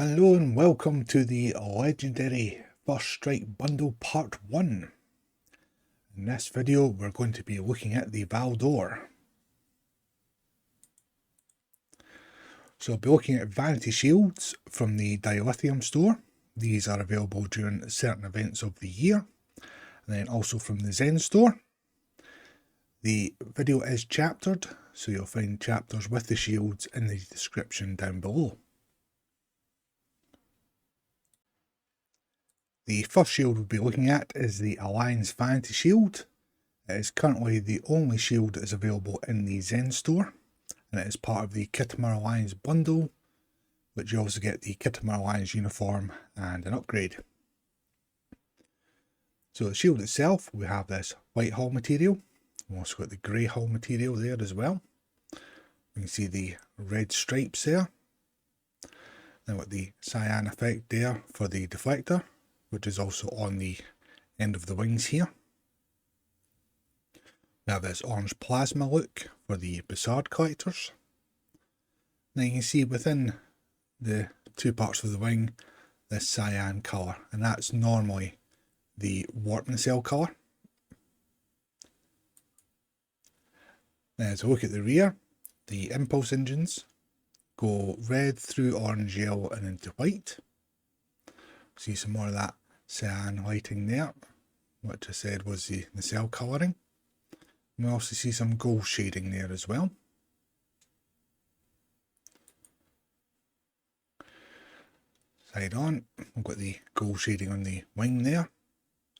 Hello and welcome to the legendary First Strike Bundle Part 1. In this video we're going to be looking at the Valdore. So we'll be looking at Vanity shields from the Dilithium store. These are available during certain events of the year. And then also from the Zen store. The video is chaptered, so you'll find chapters with the shields in the description down below. The first shield we'll be looking at is the Alliance Vanity shield. It is currently the only shield that is available in the Zen store, and it is part of the Khitomer Alliance bundle, which you also get the Khitomer Alliance uniform and an upgrade. So the shield itself, we have this white hull material. We've also got the grey hull material there as well. You can see the red stripes there. Then with the cyan effect there for the deflector, which is also on the end of the wings here. We have this orange plasma look for the Bussard collectors. Now you can see within the two parts of the wing this cyan colour, and that's normally the warp nacelle colour. Now as we look at the rear, the impulse engines go red through orange, yellow and into white. See some more of that cyan lighting there, which I said was the nacelle colouring. We also see some gold shading there as well. Side on, we've got the gold shading on the wing there,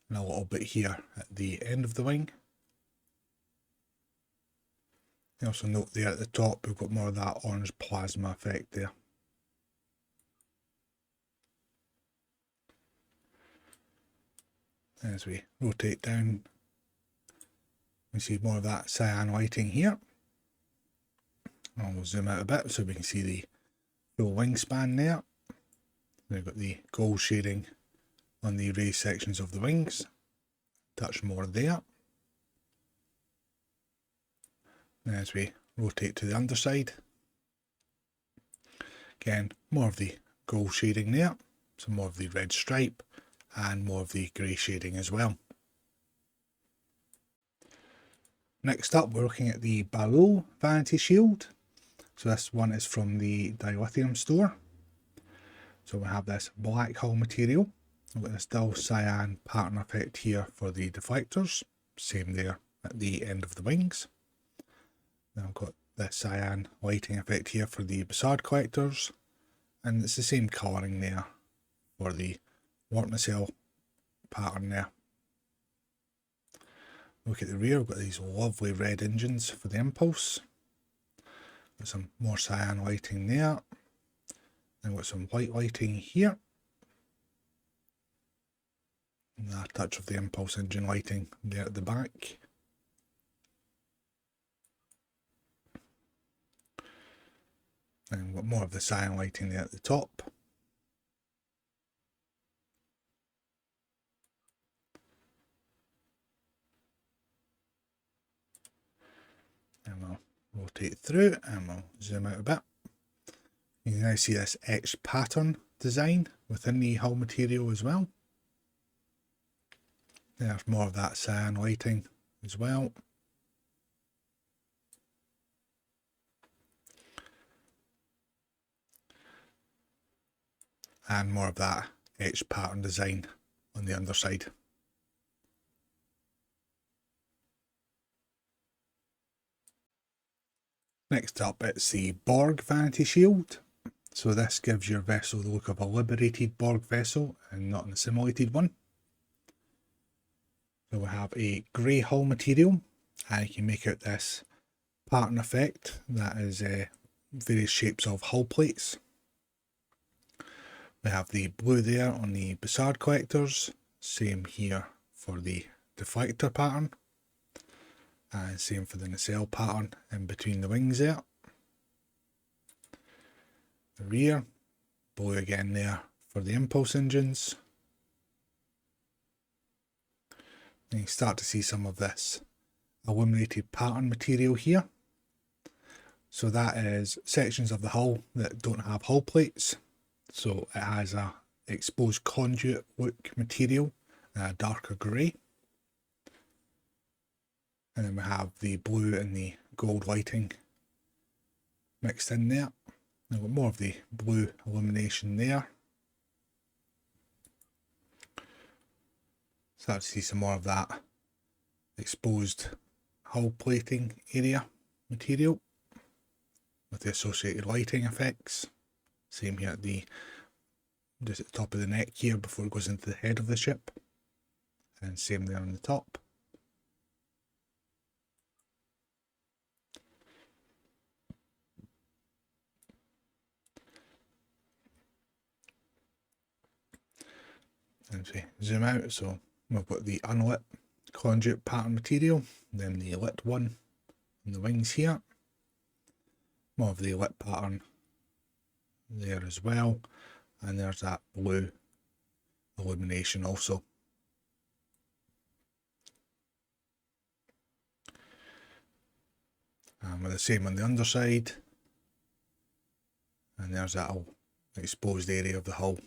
and a little bit here at the end of the wing. You also note there at the top we've got more of that orange plasma effect there. As we rotate down, we see more of that cyan lighting here. And we'll zoom out a bit so we can see the full wingspan there. We've got the gold shading on the raised sections of the wings. Touch more there. And as we rotate to the underside, again, more of the gold shading there, some more of the red stripe, and more of the grey shading as well. Next up we're looking at the Barrow Vanity shield. So this one is from the Dilithium store. So we have this black hull material. We've got this dull cyan pattern effect here for the deflectors. Same there at the end of the wings. Then I've got this cyan lighting effect here for the Bussard collectors. And it's the same colouring there for the warp nacelle pattern there. Look at the rear, we've got these lovely red engines for the impulse. Got some more cyan lighting there. Then got some white lighting here. And a touch of the impulse engine lighting there at the back. And we've got more of the cyan lighting there at the top. And we'll rotate through and we'll zoom out a bit. You can now see this etched pattern design within the hull material as well. There's more of that cyan lighting as well. And more of that etched pattern design on the underside. Next up, it's the Borg Vanity shield. So this gives your vessel the look of a liberated Borg vessel and not an assimilated one. So we have a grey hull material, and you can make out this pattern effect that is various shapes of hull plates. We have the blue there on the Bussard collectors, same here for the deflector pattern. And same for the nacelle pattern in between the wings there. The rear, blue again there for the impulse engines. And you start to see some of this illuminated pattern material here. So that is sections of the hull that don't have hull plates. So it has a exposed conduit look material in a darker grey. And then we have the blue and the gold lighting mixed in there. We've got more of the blue illumination there. Start to see some more of that exposed hull plating area material with the associated lighting effects. Same here at just at the top of the neck here before it goes into the head of the ship. And same there on the top. And we zoom out, so we've got the unlit conduit pattern material, then the lit one in the wings here. More of the lit pattern there as well, and there's that blue illumination also. And with the same on the underside, and there's that exposed area of the hull,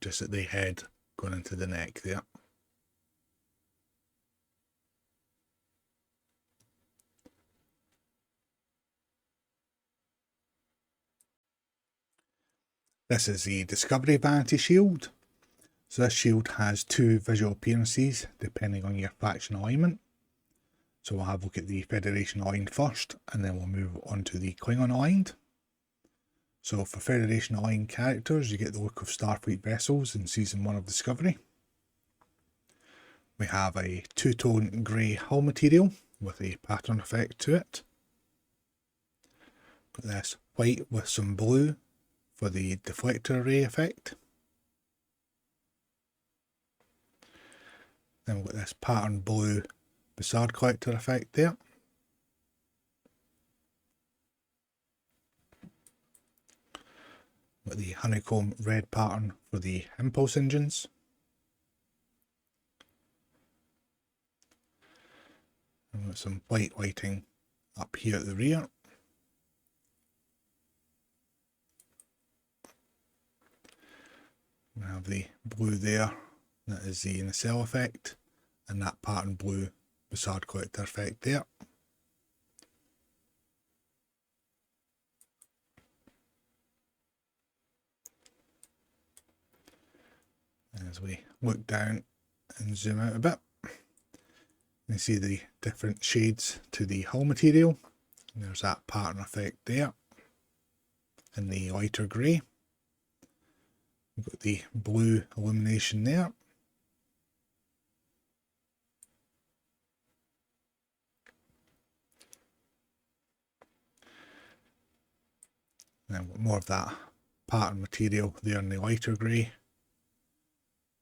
just at the head going into the neck there. This is the Discovery Vanity shield. So this shield has two visual appearances depending on your faction alignment. So we'll have a look at the Federation aligned first, and then we'll move on to the Klingon aligned. So for Federation aligned characters, you get the look of Starfleet vessels in Season 1 of Discovery. We have a two-tone grey hull material with a pattern effect to it. Got this white with some blue for the deflector array effect. Then we've got this pattern blue Bussard collector effect there. Got the honeycomb red pattern for the impulse engines. And got some white lighting up here at the rear. We have the blue there, that is the nacelle effect, and that pattern blue Bussard collector effect there. As we look down and zoom out a bit, you see the different shades to the hull material. And there's that pattern effect there in the lighter grey. We've got the blue illumination there. And then we've got more of that pattern material there in the lighter grey.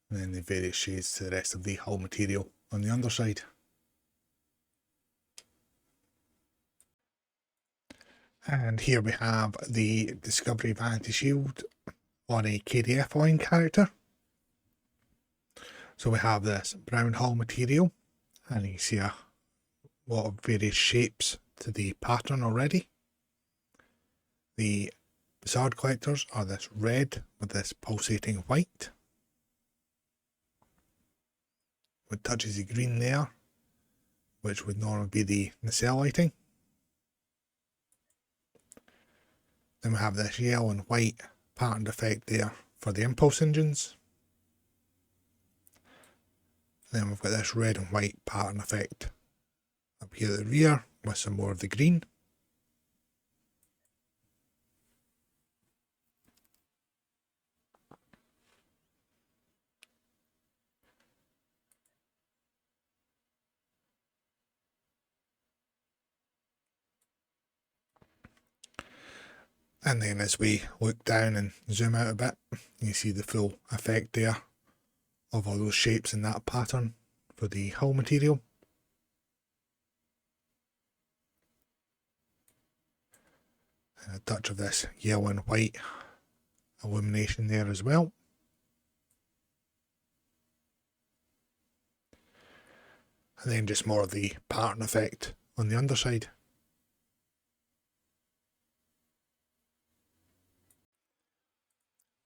And then the various shades to the rest of the hull material on the underside. And here we have the Discovery Vanity shield on a KDF line character. So we have this brown hull material, and you see a lot of various shapes to the pattern already. The Bussard collectors are this red with this pulsating white, with touches of green there, which would normally be the nacelle lighting. Then we have this yellow and white patterned effect there for the impulse engines. Then we've got this red and white pattern effect up here at the rear with some more of the green. And then as we look down and zoom out a bit, you see the full effect there of all those shapes in that pattern for the hull material. And a touch of this yellow and white illumination there as well. And then just more of the pattern effect on the underside.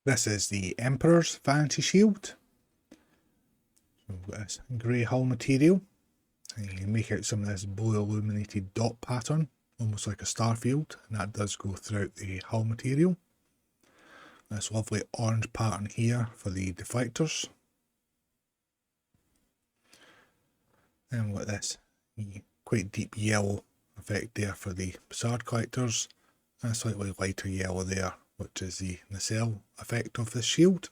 This is the Emperor's Vanity Shield. So we've got this grey hull material, and you can make out some of this blue illuminated dot pattern, almost like a star field, and that does go throughout the hull material. This lovely orange pattern here for the deflectors. And we've got this quite deep yellow effect there for the facade collectors, and a slightly lighter yellow there, which is the nacelle effect of this shield.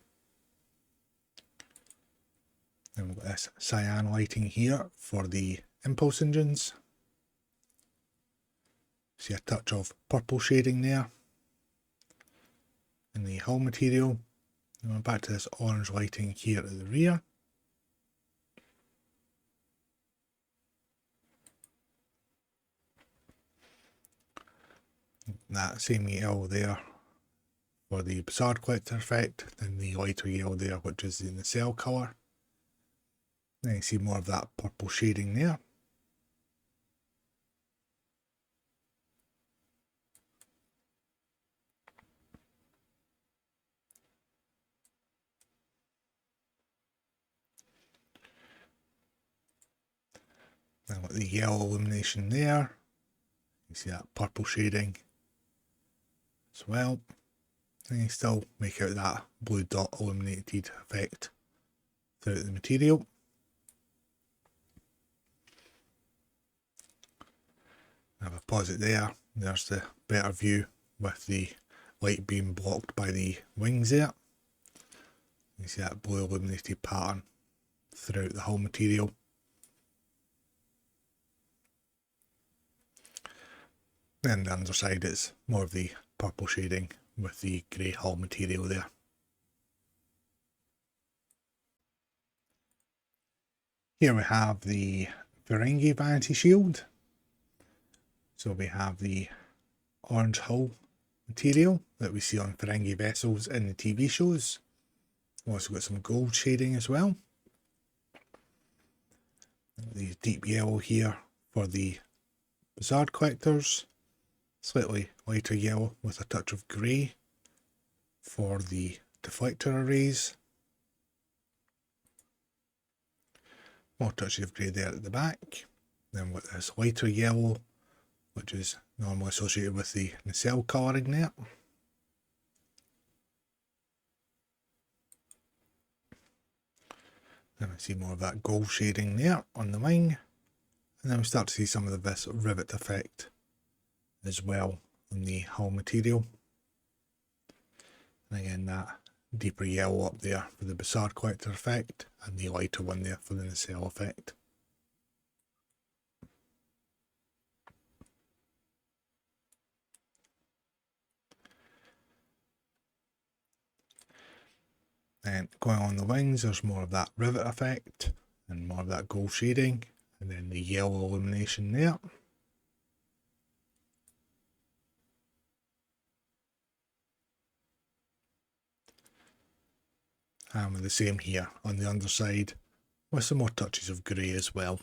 Then we've got this cyan lighting here for the impulse engines. See a touch of purple shading there in the hull material. And we're back to this orange lighting here at the rear. That same yellow there for the facade collector effect, then the lighter yellow there, which is the nacelle colour. Then you see more of that purple shading there. Then with the yellow illumination there, you see that purple shading as well. And you still make out that blue dot illuminated effect throughout the material. I have a pause it there. There's the better view with the light being blocked by the wings there. You see that blue illuminated pattern throughout the whole material. Then the underside is more of the purple shading with the grey hull material there. Here we have the Ferengi Vanity Shield. So we have the orange hull material that we see on Ferengi vessels in the TV shows. We've also got some gold shading as well. The deep yellow here for the facade collectors. Slightly lighter yellow with a touch of grey for the deflector arrays. More touches of grey there at the back. Then with this lighter yellow, which is normally associated with the nacelle colouring there. Then we see more of that gold shading there on the wing. And then we start to see some of this rivet effect as well on the hull material. And again, that deeper yellow up there for the facade collector effect, and the lighter one there for the nacelle effect. Then going on the wings, there's more of that rivet effect and more of that gold shading, and then the yellow illumination there. And with the same here on the underside, with some more touches of grey as well.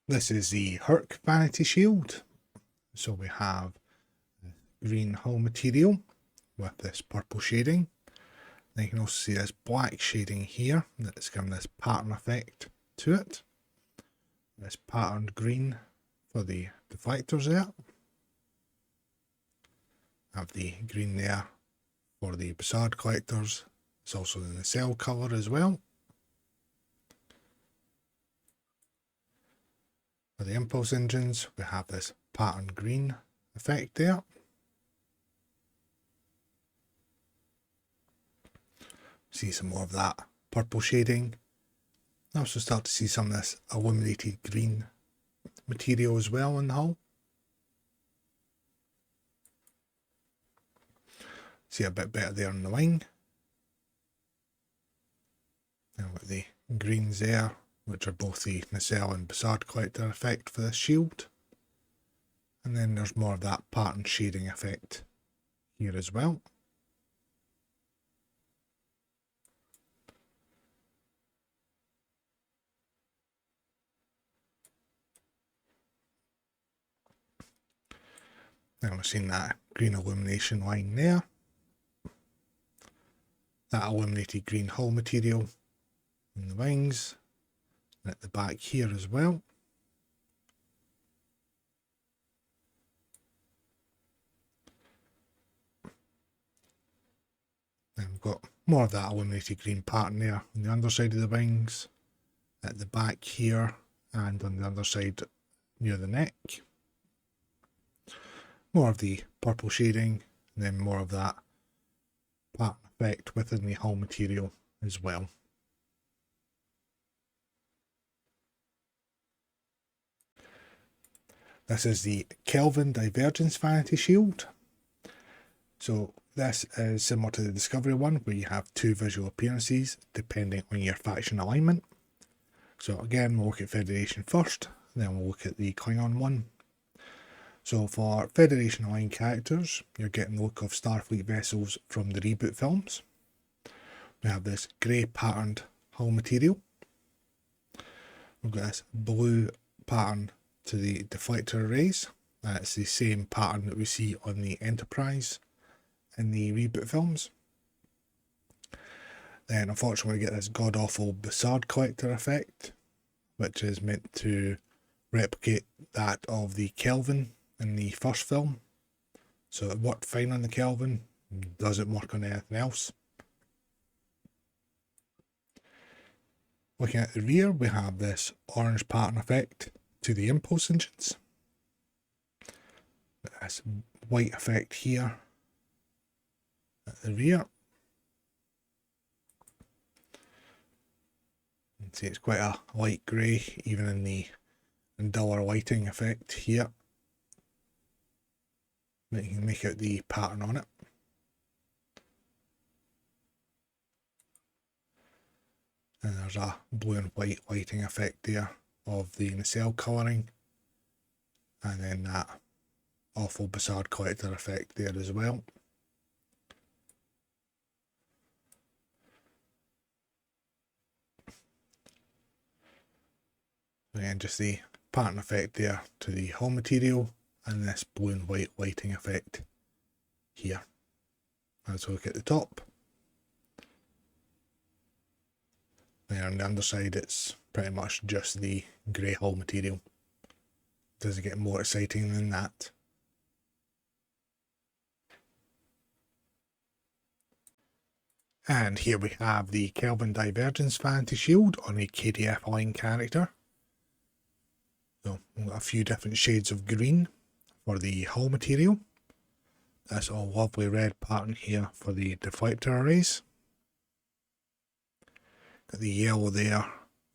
This is the Hur'q Vanity Shield. So we have green hull material with this purple shading. Then you can also see this black shading here that's giving this pattern effect to it. This patterned green for the deflectors there. Have the green there for the facade collectors. It's also the nacelle colour as well. For the impulse engines, we have this patterned green effect there. See some more of that purple shading. Also start to see some of this illuminated green material as well on the hull. See a bit better there on the wing. And with the greens there, which are both the nacelle and facade collector effect for this shield. And then there's more of that pattern shading effect here as well. Then we're seeing that green illumination line there. That illuminated green hull material in the wings, and at the back here as well. Then we've got more of that illuminated green pattern there on the underside of the wings, at the back here, and on the underside near the neck. More of the purple shading, and then more of that pattern effect within the hull material as well. This is the Kelvin Divergence Vanity Shield. So this is similar to the Discovery one, where you have two visual appearances depending on your faction alignment. So again, we'll look at Federation first, then we'll look at the Klingon one. So for Federation aligned characters, you're getting the look of Starfleet vessels from the reboot films. We have this grey patterned hull material. We've got this blue pattern to the deflector arrays. That's the same pattern that we see on the Enterprise in the reboot films. Then unfortunately we get this god-awful Bussard collector effect, which is meant to replicate that of the Kelvin in the first film. So it worked fine on the Kelvin, doesn't work on anything else. Looking at the rear, we have this orange pattern effect to the impulse engines. This white effect here at the rear. You can see it's quite a light grey, even in the duller lighting effect here. But you can make out the pattern on it. And there's a blue and white lighting effect there of the nacelle colouring. And then that awful Bussard collector effect there as well. Again, just the pattern effect there to the hull material, and this blue and white lighting effect here. Let's look at the top. There on the underside, it's pretty much just the grey hull material. Doesn't get more exciting than that. And here we have the Kelvin Divergence Vanity Shield on a KDF line character. So we've got a few different shades of green for the hull material. That's a lovely red pattern here for the deflector arrays. Got the yellow there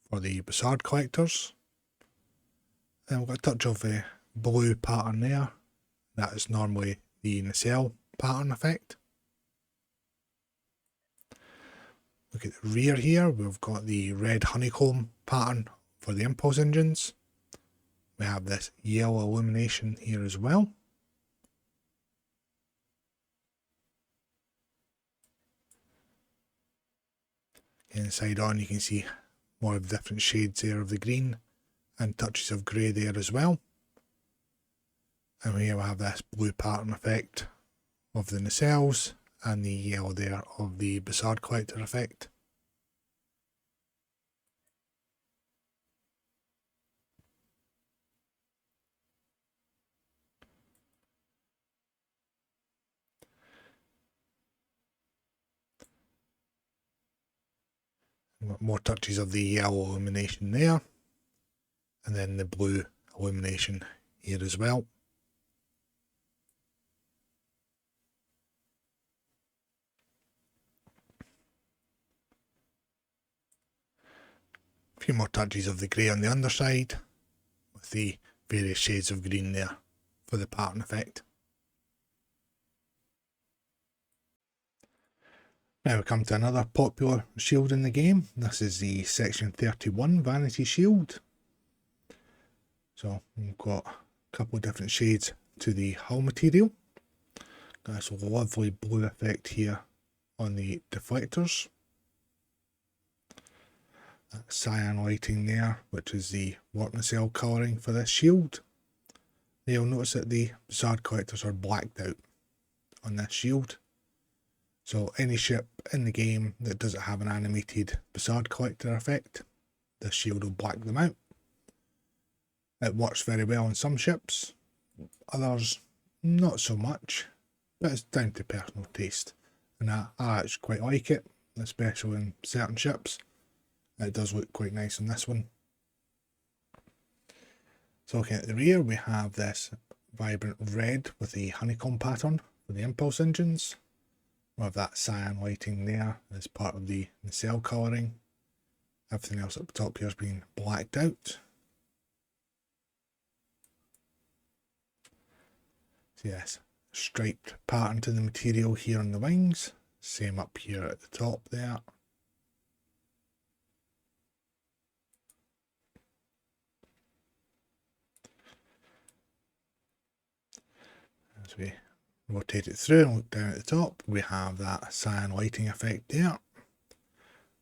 for the Bussard collectors. Then we've got a touch of a blue pattern there. That is normally the nacelle pattern effect. Look at the rear here, we've got the red honeycomb pattern for the impulse engines. We have this yellow illumination here as well. Inside on you can see more of the different shades there of the green and touches of grey there as well. And here we have this blue pattern effect of the nacelles and the yellow there of the Bussard collector effect. More touches of the yellow illumination there, and then the blue illumination here as well. A few more touches of the grey on the underside, with the various shades of green there for the pattern effect. Now we come to another popular shield in the game. This is the Section 31 Vanity Shield. So we've got a couple of different shades to the hull material. Got this lovely blue effect here on the deflectors. That cyan lighting there, which is the warp nacelle colouring for this shield. you'll notice that the Zhat collectors are blacked out on this shield. So any ship in the game that doesn't have an animated Zhat collector effect, this shield will black them out. It works very well on some ships, others not so much, but it's down to personal taste. And I actually quite like it, especially in certain ships. It does look quite nice on this one. So looking at the rear, we have this vibrant red with the honeycomb pattern for the impulse engines. We have that cyan lighting there as part of the nacelle colouring. Everything else up top here has been blacked out. So yes, striped pattern to the material here on the wings. Same up here at the top there. As we rotate it through and look down at the top, we have that cyan lighting effect there.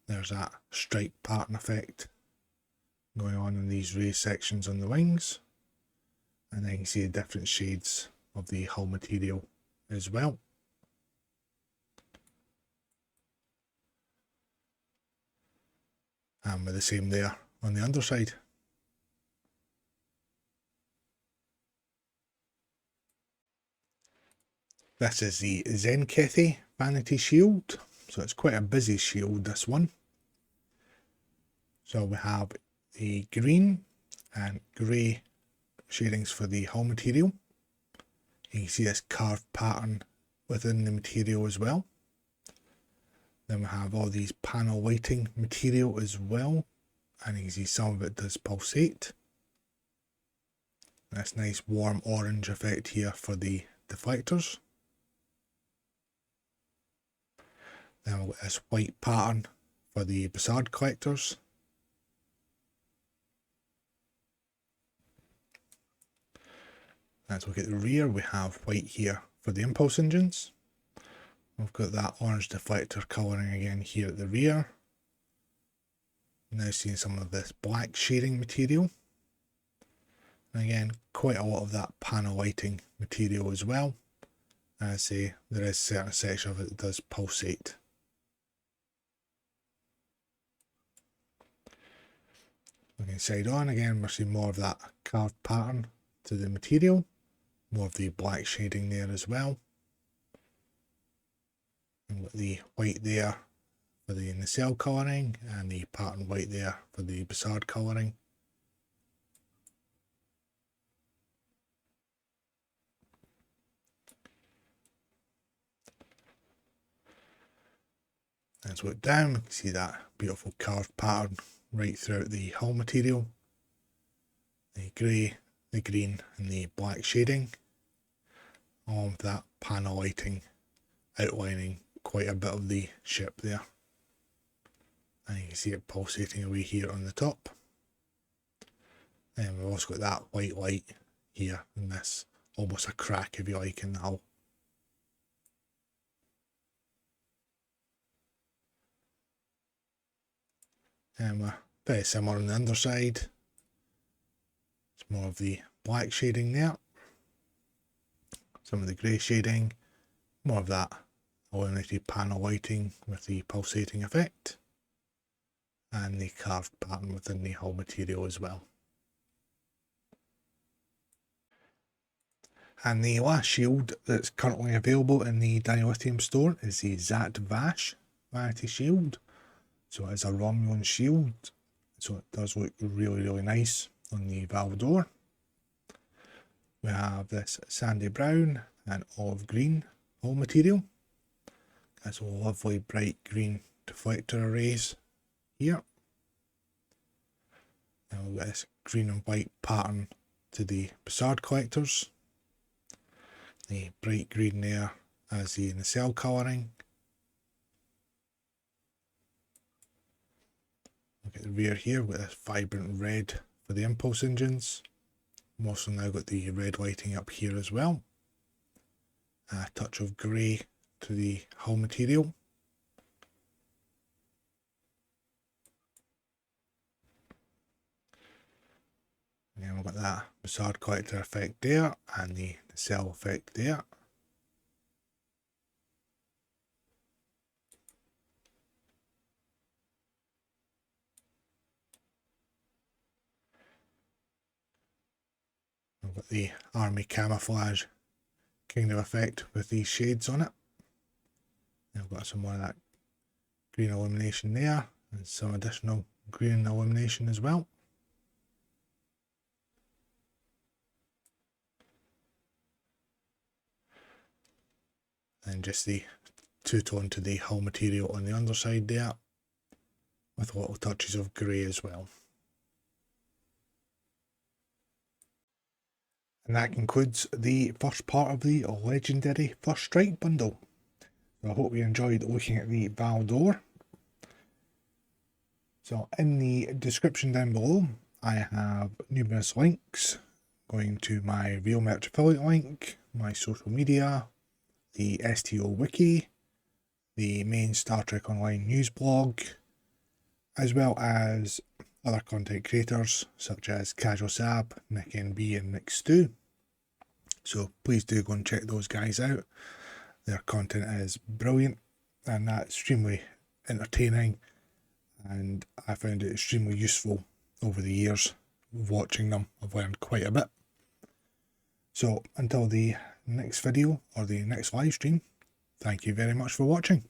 There's that stripe pattern effect going on in these raised sections on the wings. And then you can see the different shades of the hull material as well. And with the same there on the underside. This is the Tzenkethi Vanity shield. So it's quite a busy shield, this one. So we have the green and grey shadings for the hull material. You can see this carved pattern within the material as well. Then we have all these panel lighting material as well. And you can see some of it does pulsate. This nice warm orange effect here for the deflectors. Then we've got this white pattern for the Zhat collectors. Let's look at the rear. We have white here for the impulse engines. We've got that orange deflector colouring again here at the rear. Now seeing some of this black shading material. And again, quite a lot of that panel lighting material as well. And I say there is a certain section of it that does pulsate. Looking side on, again we're seeing more of that carved pattern to the material, more of the black shading there as well. And with the white there for the nacelle colouring and the pattern white there for the Zhat colouring. As we look down, we can see that beautiful carved pattern right throughout the hull material. The grey, the green and the black shading. All of that panel lighting outlining quite a bit of the ship there. And you can see it pulsating away here on the top. And we've also got that white light here in this, almost a crack if you like, in the hull. And we're very similar on the underside. It's more of the black shading there. Some of the grey shading. More of that illuminated panel lighting with the pulsating effect. And the carved pattern within the hull material as well. And the last shield that's currently available in the Dilithium store is the Zhat Vash Vanity shield. So it is a Romulan shield, so it does look really nice on the Valdore. We have this sandy brown and olive green hull material. That's a lovely bright green deflector arrays here. And we've got this green and white pattern to the Zhat collectors. The bright green there as the nacelle colouring. Look at the rear here, we've got this vibrant red for the impulse engines. We've also now got the red lighting up here as well. A touch of grey to the hull material. And we've got that Bassard collector effect there, and the cell effect there. We've got the army camouflage kind of effect with these shades on it. And we've got some more of that green illumination there, and some additional green illumination as well. And just the two-tone to the hull material on the underside there, with little touches of grey as well. And that concludes the first part of the legendary First Strike bundle. So I hope you enjoyed looking at the Valdore. So in the description down below, I have numerous links going to my Real Merch affiliate link, my social media, the STO wiki, the main Star Trek Online news blog, as well as other content creators such as Casual Sab, Nick NB and Nick Stew. So please do go and check those guys out. Their content is brilliant and extremely entertaining, and I found it extremely useful over the years watching them. I've learned quite a bit. So until the next video or the next live stream, thank you very much for watching.